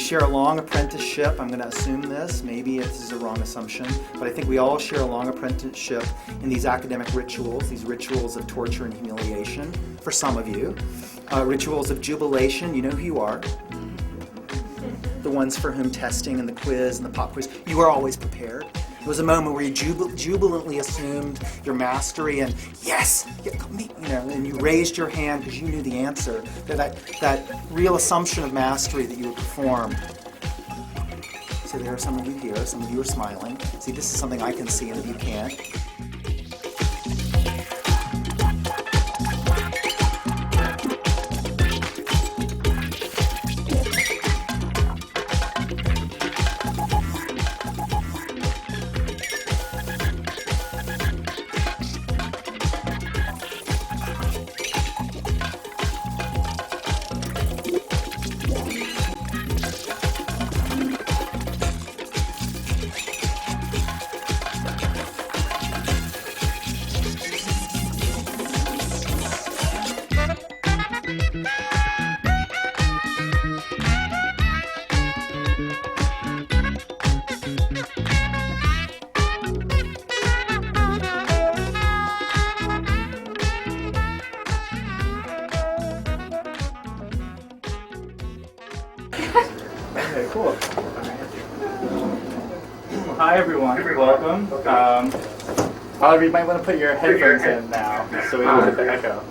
share a long apprenticeship. I'm going to assume this. Maybe this is a wrong assumption, but I think we all share a long apprenticeship in these academic rituals, these rituals of torture and humiliation, for some of you. Rituals of jubilation, you know who you are. The ones for whom testing and the quiz and the pop quiz, you are always prepared. It was a moment where you jubilantly assumed your mastery and yes, and you raised your hand because you knew the answer. That real assumption of mastery that you would perform. So there are some of you here, some of you are smiling. See, this is something I can see and you can't. Okay, cool. Hi everyone, welcome. Oliver, you might want to put your headphones in now, so we don't get the echo.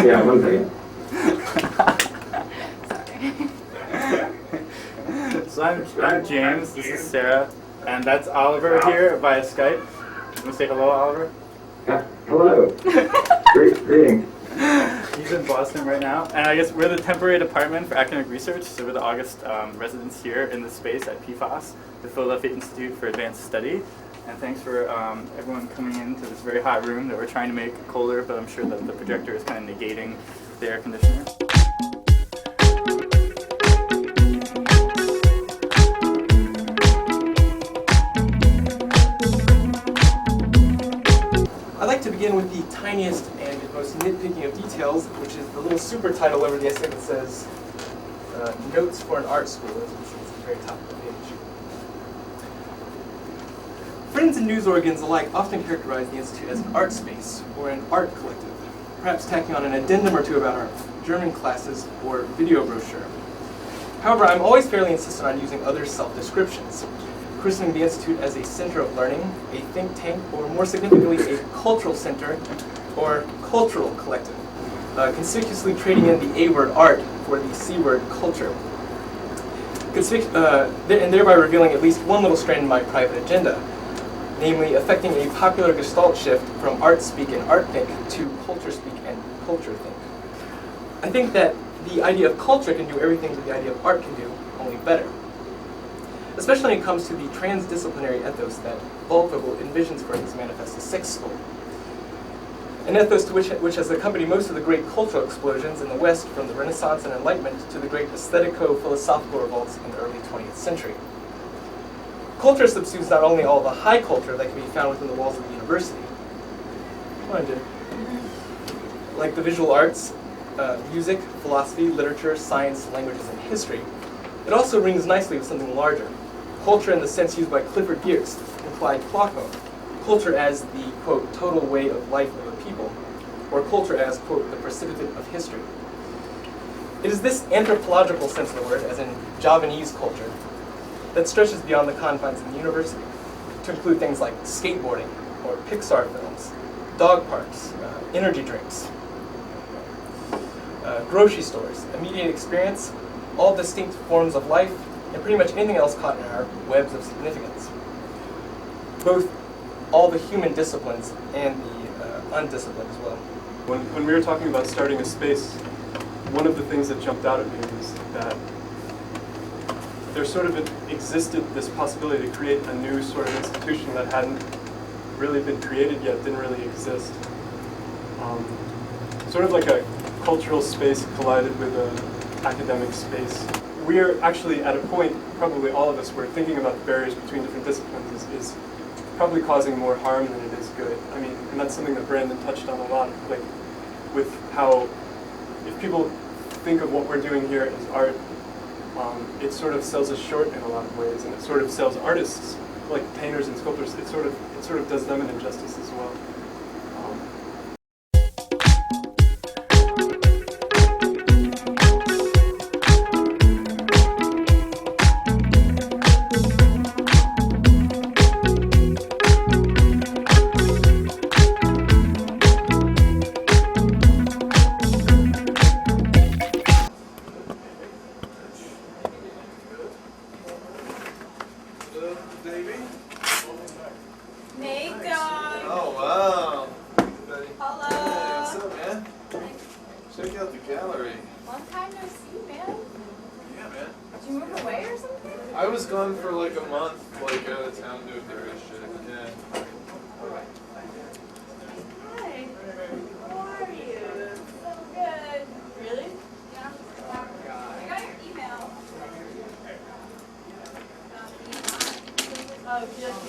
Yeah, one second. So I'm James, this is Sarah, and that's Oliver here via Skype. You want to say hello, Oliver? Hello. Greetings. He's in Boston right now, and I guess we're the temporary department for academic research, so we're the August residents here in this space at PFAS, the Philadelphia Institute for Advanced Study. And thanks for everyone coming into this very hot room that we're trying to make colder, but I'm sure that the projector is kind of negating the air conditioner. I'd like to begin with the tiniest and most nitpicking of details, which is the little super title over the essay that says Notes for an Art School, as you can see, it's at the very top of the page. Friends and news organs alike often characterize the Institute as an art space or an art collective, perhaps tacking on an addendum or two about our German classes or video brochure. However, I'm always fairly insistent on using other self-descriptions, christening the Institute as a center of learning, a think tank, or more significantly, a cultural center or cultural collective, conspicuously trading in the A word art for the C word culture, and thereby revealing at least one little strand in my private agenda, namely affecting a popular gestalt shift from art speak and art think to culture speak and culture think. I think that the idea of culture can do everything that the idea of art can do, only better. Especially when it comes to the transdisciplinary ethos that Volkvogel envisions for his Manifest of Sex School. An ethos to which has accompanied most of the great cultural explosions in the West, from the Renaissance and Enlightenment to the great aesthetico-philosophical revolts in the early 20th century. Culture subsumes not only all the high culture that can be found within the walls of the university, like the visual arts, music, philosophy, literature, science, languages, and history, it also rings nicely with something larger. Culture in the sense used by Clifford Geertz, implied Clockmo. Culture as the, quote, total way of life of a people, or culture as, quote, the precipitate of history. It is this anthropological sense of the word, as in Javanese culture, that stretches beyond the confines of the university, to include things like skateboarding, or Pixar films, dog parks, energy drinks, grocery stores, immediate experience, all distinct forms of life, and pretty much anything else caught in our webs of significance. Both all the human disciplines and the undisciplined as well. When we were talking about starting a space, one of the things that jumped out at me was that there sort of existed this possibility to create a new sort of institution that hadn't really been created yet, didn't really exist. Sort of like a cultural space collided with an academic space. We're actually at a point, probably all of us, where thinking about the barriers between different disciplines is probably causing more harm than it is good. I mean, and that's something that Brandon touched on a lot, like with how if people think of what we're doing here as art, it sort of sells us short in a lot of ways, and it sort of sells artists, like painters and sculptors, it sort of does them an injustice as well. I was gone for like a month, like out of town doing various shit. Yeah. Hi. How are you? So good. Really? Yeah. I got your email. Oh, just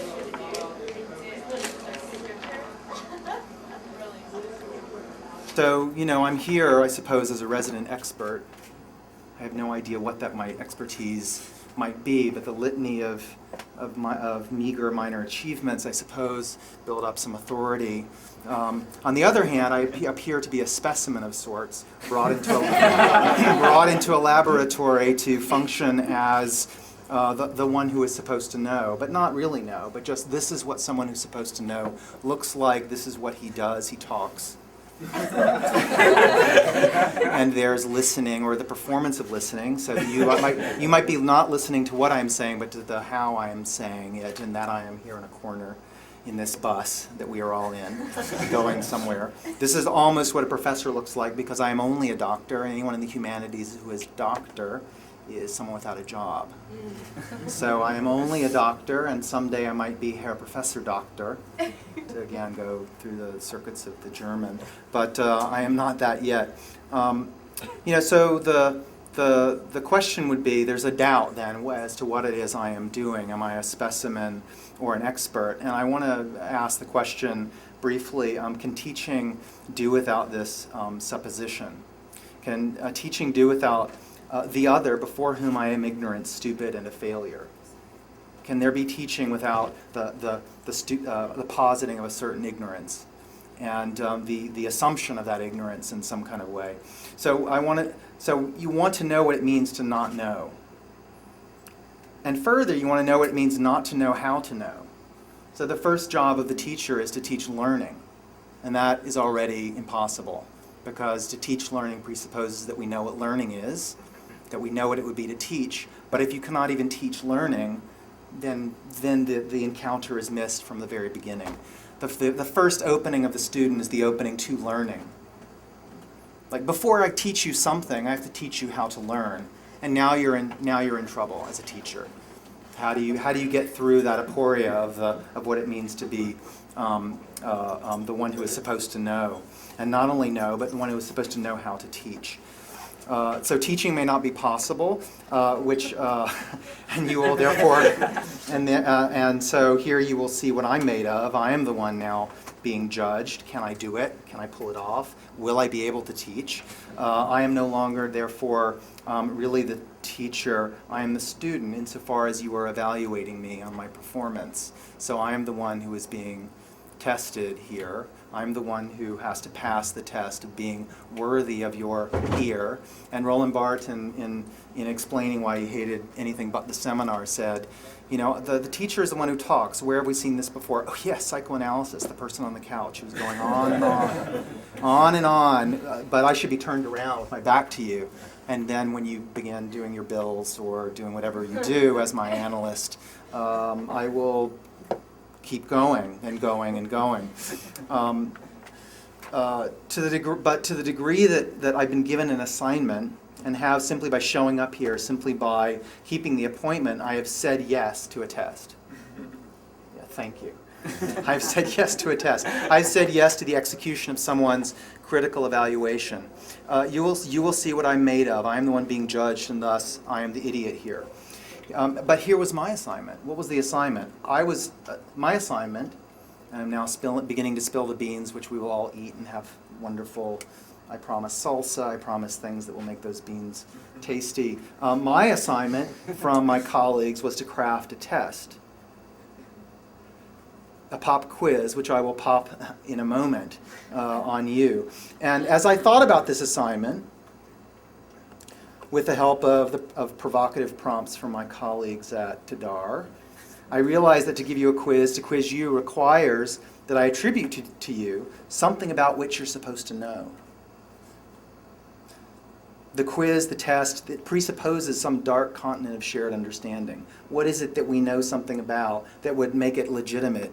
So, you know, I'm here, I suppose, as a resident expert. I have no idea what that my expertise might be, but the litany of meager minor achievements, I suppose, build up some authority. On the other hand, I appear to be a specimen of sorts, brought into a laboratory to function as the one who is supposed to know, but not really know, but just this is what someone who's supposed to know looks like, this is what he does, he talks. And there's listening, or the performance of listening. So you might be not listening to what I'm saying, but to the how I am saying it, and that I am here in a corner in this bus that we are all in, going somewhere. This is almost what a professor looks like, because I am only a doctor. Anyone in the humanities who is doctor is someone without a job. So I am only a doctor, and someday I might be Herr Professor Doctor, to again go through the circuits of the German. But I am not that yet. You know, so the question would be, there's a doubt then as to what it is I am doing. Am I a specimen or an expert? And I want to ask the question briefly, can teaching do without this supposition? Can teaching do without the other before whom I am ignorant, stupid, and a failure? Can there be teaching without the positing of a certain ignorance and the assumption of that ignorance in some kind of way? So you want to know what it means to not know. And further, you want to know what it means not to know how to know. So the first job of the teacher is to teach learning, and that is already impossible, because to teach learning presupposes that we know what learning is, that we know what it would be to teach. But if you cannot even teach learning, then the encounter is missed from the very beginning. The first opening of the student is the opening to learning. Like, before I teach you something, I have to teach you how to learn. And now you're in trouble as a teacher. How do you get through that aporia of what it means to be the one who is supposed to know, and not only know, but the one who is supposed to know how to teach? So teaching may not be possible, and you will therefore, and so here you will see what I'm made of. I am the one now being judged. Can I do it? Can I pull it off? Will I be able to teach? I am no longer, therefore, really the teacher. I am the student insofar as you are evaluating me on my performance. So I am the one who is being tested here. I'm the one who has to pass the test of being worthy of your ear. And Roland Barthes, in explaining why he hated anything but the seminar, said, you know, the teacher is the one who talks. Where have we seen this before? Oh yes, psychoanalysis, the person on the couch who's going on and on, and on, but I should be turned around with my back to you. And then when you begin doing your bills or doing whatever you do as my analyst, I will keep going and going and going. But to the degree that I've been given an assignment and have, simply by showing up here, simply by keeping the appointment, I have said yes to a test. Yeah, thank you. I've said yes to a test. I've said yes to the execution of someone's critical evaluation. You will see what I'm made of. I am the one being judged, and thus I am the idiot here. But here was my assignment. What was the assignment? My assignment, and I'm now beginning to spill the beans, which we will all eat and have wonderful I promise salsa. I promise things that will make those beans tasty. My assignment from my colleagues was to craft a test, a pop quiz, which I will pop in a moment on you. And as I thought about this assignment, with the help of provocative prompts from my colleagues at TDAR, I realized that to give you a quiz, to quiz you, requires that I attribute to you something about which you're supposed to know. The quiz, the test, it presupposes some dark continent of shared understanding. What is it that we know something about that would make it legitimate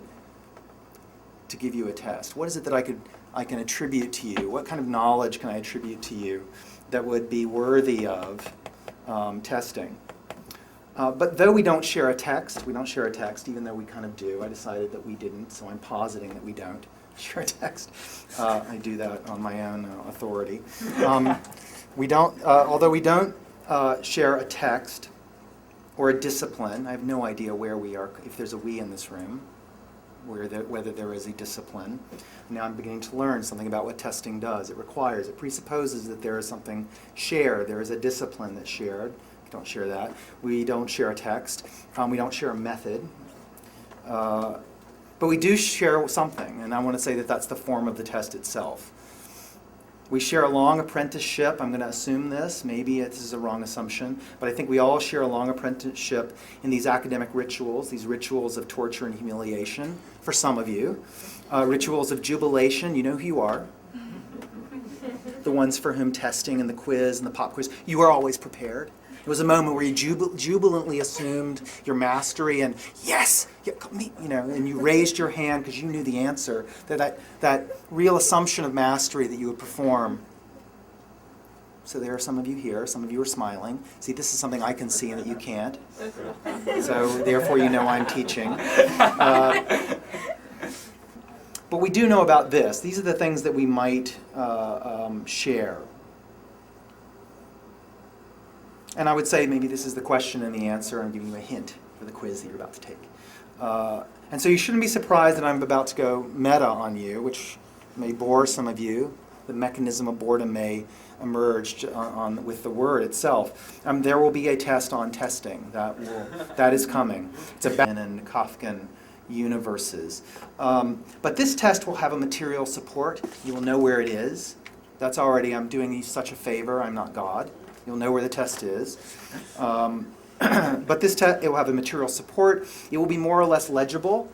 to give you a test? What is it that I can attribute to you? What kind of knowledge can I attribute to you that would be worthy of testing? But though we don't share a text, even though we kind of do. I decided that we didn't, so I'm positing that we don't share a text. I do that on my own authority. We don't, although we don't share a text or a discipline. I have no idea where we are, if there's a we in this room, whether there is a discipline. Now I'm beginning to learn something about what testing does. It presupposes that there is something shared. There is a discipline that's shared. We don't share that. We don't share a text. We don't share a method. But we do share something, and I want to say that that's the form of the test itself. We share a long apprenticeship. I'm going to assume this. Maybe this is a wrong assumption, but I think we all share a long apprenticeship in these academic rituals, these rituals of torture and humiliation, for some of you. Rituals of jubilation, you know who you are. The ones for whom testing and the quiz and the pop quiz, you are always prepared. It was a moment where you jubilantly assumed your mastery and yes, and you raised your hand because you knew the answer. That real assumption of mastery that you would perform. So there are some of you here. Some of you are smiling. See, this is something I can see and that you can't. So therefore, you know I'm teaching. But we do know about this. These are the things that we might share. And I would say maybe this is the question and the answer. I'm giving you a hint for the quiz that you're about to take. And so you shouldn't be surprised that I'm about to go meta on you, which may bore some of you. The mechanism of boredom may emerge with the word itself. There will be a test on testing. That is coming. It's a and Kafkan universes. But this test will have a material support. You will know where it is. That's already, I'm doing you such a favor. I'm not God. You'll know where the test is. But this test, it will have a material support. It will be more or less legible.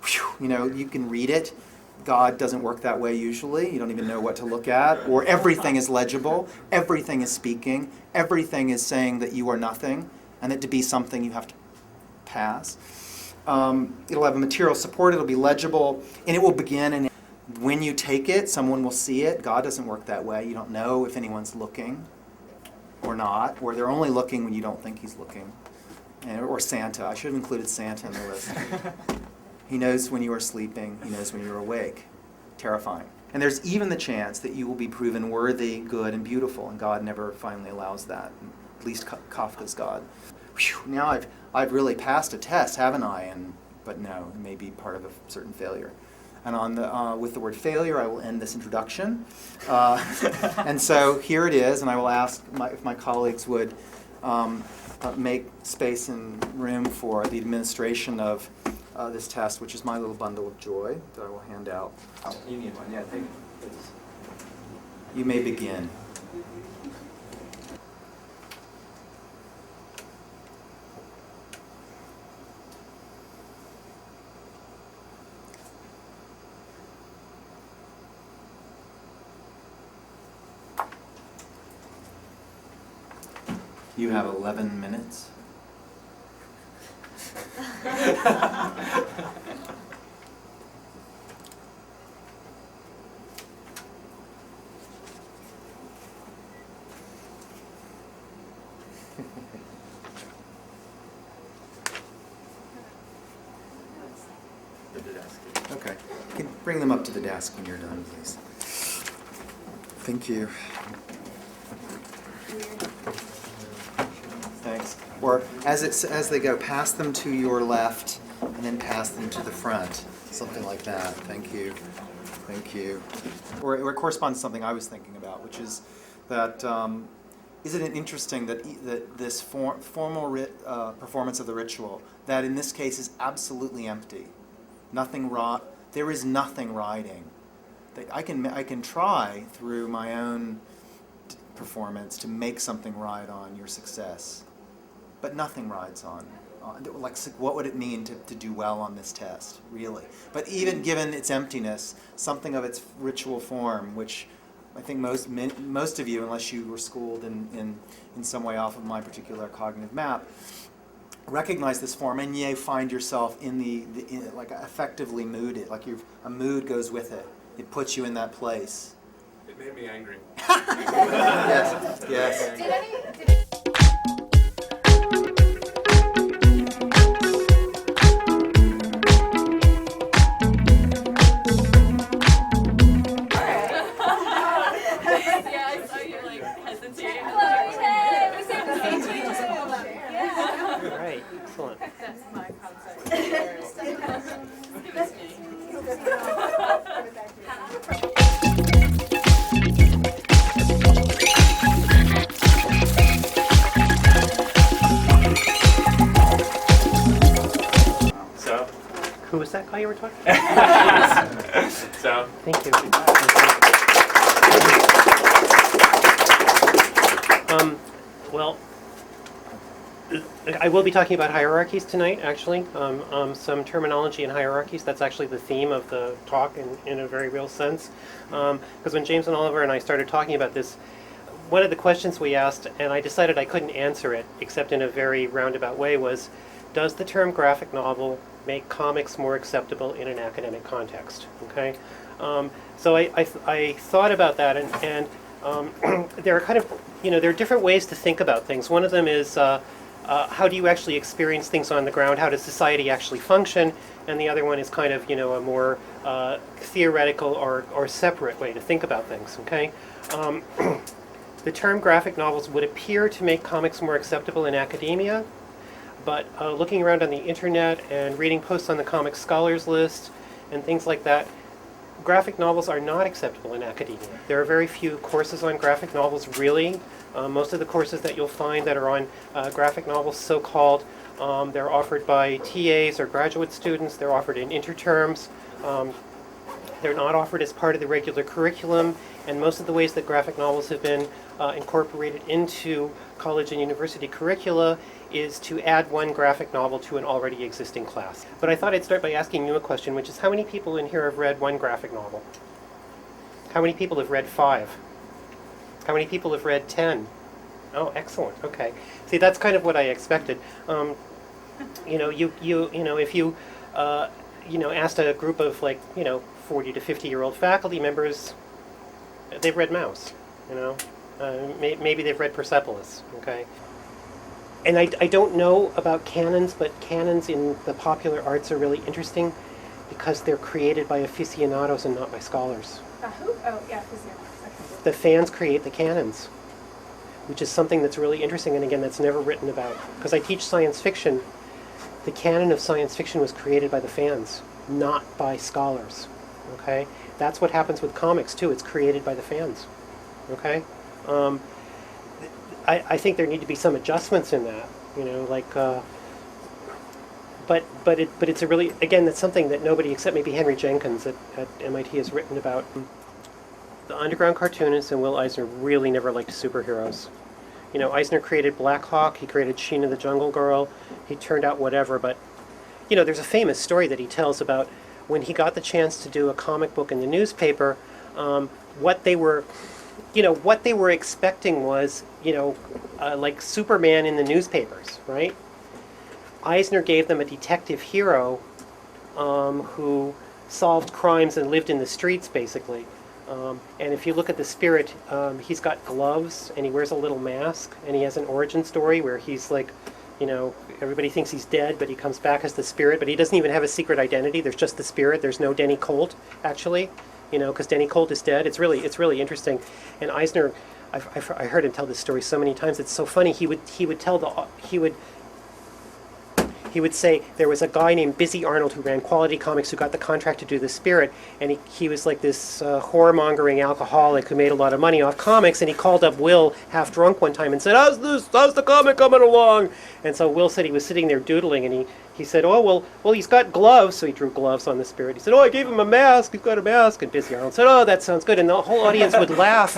Whew, you can read it. God doesn't work that way usually. You don't even know what to look at. Or everything is legible. Everything is speaking. Everything is saying that you are nothing and that to be something you have to pass. It'll have a material support. It'll be legible. And it will begin. And when you take it, someone will see it. God doesn't work that way. You don't know if anyone's looking or not, or they're only looking when you don't think he's looking. Or Santa. I should have included Santa in the list. He knows when you are sleeping. He knows when you're awake. Terrifying. And there's even the chance that you will be proven worthy, good, and beautiful, and God never finally allows that. At least Kafka's God. Whew, now I've really passed a test, haven't I? But no, it may be part of a certain failure. And with the word failure, I will end this introduction. And so here it is, and I will ask if my colleagues would make space and room for the administration of this test, which is my little bundle of joy that I will hand out. Oh, you need one, yeah, thank you. Please. You may begin. You have 11 minutes. Okay. You can bring them up to the desk when you're done, please. Thank you. Thanks. Or as they go, pass them to your left and then pass them to the front. Something like that. Thank you. Thank you. Or it corresponds to something I was thinking about, which is that isn't it interesting that that this formal performance of the ritual, that in this case is absolutely empty, nothing there is nothing riding. I can try through my own performance to make something ride on your success, but nothing rides on. Like, what would it mean to do well on this test, really? But even given its emptiness, something of its ritual form, which I think most of you, unless you were schooled in some way off of my particular cognitive map, recognize this form, and you find yourself in like effectively mooded, like a mood goes with it. It puts you in that place. It made me angry. Yes, yes. Right, excellent. That's my concept. So, Who was that guy you were talking so Thank you. Well, I will be talking about hierarchies tonight, actually. Some terminology in hierarchies. That's actually the theme of the talk in a very real sense. Because when James and Oliver and I started talking about this, one of the questions we asked, and I decided I couldn't answer it except in a very roundabout way, was, does the term graphic novel make comics more acceptable in an academic context? Okay, so I thought about that, and there are kind of, there are different ways to think about things. One of them is how do you actually experience things on the ground? How does society actually function? And the other one is kind of, a more theoretical or separate way to think about things. Okay. The term graphic novels would appear to make comics more acceptable in academia, but looking around on the internet and reading posts on the Comic Scholars List and things like that, graphic novels are not acceptable in academia. There are very few courses on graphic novels, really. Most of the courses that you'll find that are on graphic novels, so-called, they're offered by TAs or graduate students. They're offered in interterms. They're not offered as part of the regular curriculum, and most of the ways that graphic novels have been incorporated into college and university curricula is to add one graphic novel to an already existing class. But I thought I'd start by asking you a question, which is, how many people in here have read one graphic novel? How many people have read 5? How many people have read 10? Oh, excellent. Okay. See, that's kind of what I expected. If you asked a group of 40 to 50-year-old faculty members, they've read Mouse. Maybe they've read Persepolis. Okay. And I don't know about canons, but canons in the popular arts are really interesting because they're created by aficionados and not by scholars. Who? Oh, yeah, aficionados. Okay. The fans create the canons, which is something that's really interesting, and again, that's never written about. Because I teach science fiction, the canon of science fiction was created by the fans, not by scholars. Okay? That's what happens with comics, too. It's created by the fans. Okay? I think there need to be some adjustments in that, but it's a really, again, that's something that nobody except maybe Henry Jenkins at MIT has written about. The underground cartoonists and Will Eisner really never liked superheroes. Eisner created Black Hawk, he created Sheena the Jungle Girl, he turned out whatever, but, there's a famous story that he tells about when he got the chance to do a comic book in the newspaper, what they were expecting was, like Superman in the newspapers, right? Eisner gave them a detective hero who solved crimes and lived in the streets, basically. And if you look at the Spirit, he's got gloves and he wears a little mask, and he has an origin story where he's like, everybody thinks he's dead, but he comes back as the Spirit, but he doesn't even have a secret identity. There's just the Spirit. There's no Denny Colt, actually. Because Denny Colt is dead. It's really interesting. And Eisner, I heard him tell this story so many times. It's so funny. He would he would say there was a guy named Busy Arnold who ran Quality Comics who got the contract to do The Spirit, and he was like this whoremongering alcoholic who made a lot of money off comics, and he called up Will half drunk one time and said, how's the comic coming along? And so Will said he was sitting there doodling, and he said, oh, well, he's got gloves. So he drew gloves on The Spirit. He said, oh, I gave him a mask. He's got a mask. And Busy Arnold said, oh, that sounds good. And the whole audience would laugh.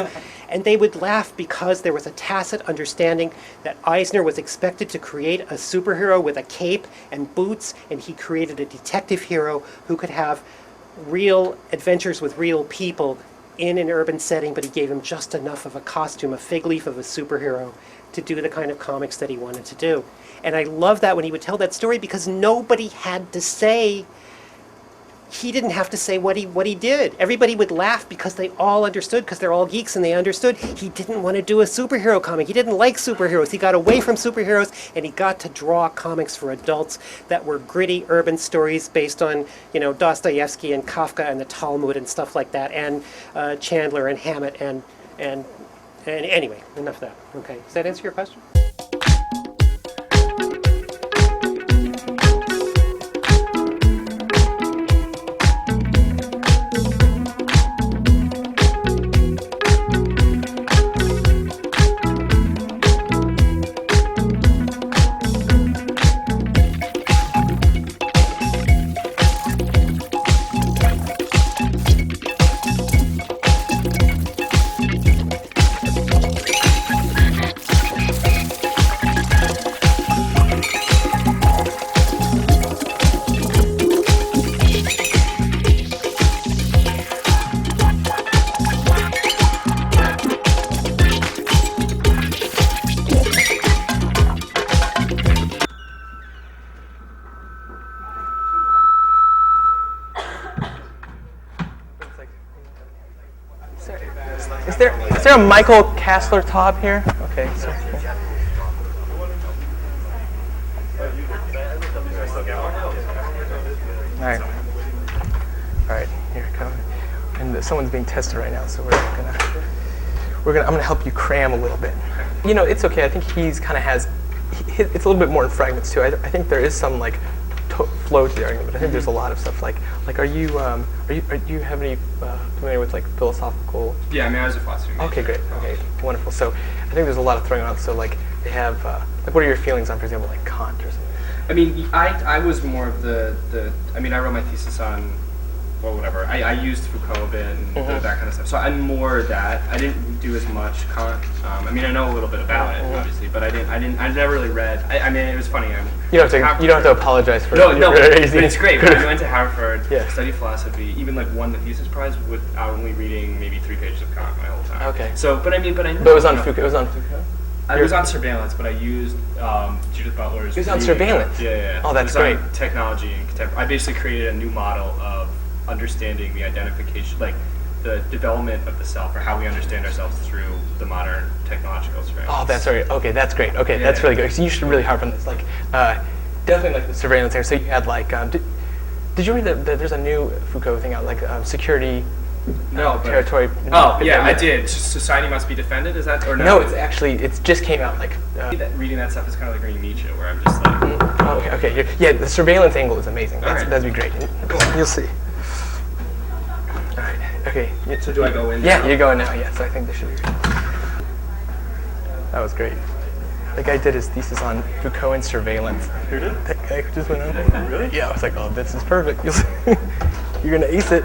And they would laugh because there was a tacit understanding that Eisner was expected to create a superhero with a cape and boots, and he created a detective hero who could have real adventures with real people in an urban setting, but he gave him just enough of a costume, a fig leaf of a superhero, to do the kind of comics that he wanted to do. And I love that when he would tell that story, because nobody had to say, he didn't have to say what he did. Everybody would laugh because they all understood, because they're all geeks and they understood he didn't want to do a superhero comic. He didn't like superheroes. He got away from superheroes and he got to draw comics for adults that were gritty urban stories based on, Dostoevsky and Kafka and the Talmud and stuff like that, and Chandler and Hammett and anyway, enough of that. Okay, does that answer your question? Is there a Michael Kassler top here? Okay. So, All right. Here it comes. And someone's being tested right now, so I'm gonna help you cram a little bit. It's okay. I think he's kind of has. It's a little bit more in fragments too. I think there is some flow to the argument, but I think there's a lot of stuff like do you have any familiar with philosophical? Yeah, I was a philosophy major. Okay, great. Okay, wonderful. So I think there's a lot of throwing around. So they have what are your feelings on, for example, Kant or something? I was more of the I wrote my thesis on whatever. I used Foucault a bit and that kind of stuff. So I'm more that. I didn't do as much Kant. I know a little bit about it, obviously, but I never really read. It was funny. You don't have to apologize for it. No, but it's great. When I went to Harvard to study philosophy, even won the thesis prize without only reading maybe 3 pages of Kant my whole time. Okay. So, but it was on Foucault. It was on Foucault. I was on surveillance, but I used Judith Butler's. It was on surveillance. Yeah. Oh, that's great. Technology and contemporary. I basically created a new model of understanding the identification, the development of the self, or how we understand ourselves through the modern technological surveillance. Oh, that's right. Okay, that's great. Okay, that's really good. So you should really harp on this. Definitely the surveillance there. So you had did you read that there's a new Foucault thing out, security? No, territory. I did. Society must be defended. Is that or no? No, it just came out reading that stuff is kind of like reading Nietzsche, where I'm just Okay. The surveillance angle is amazing. That'd be great. Cool. You'll see. All right. Okay. So do I go in? Yeah, you're going now. Yes, I think this should be great. That was great. The guy did his thesis on Foucault and surveillance. Who did? That guy just went on. Really? Yeah, I was like, oh, this is perfect. You're gonna ace it.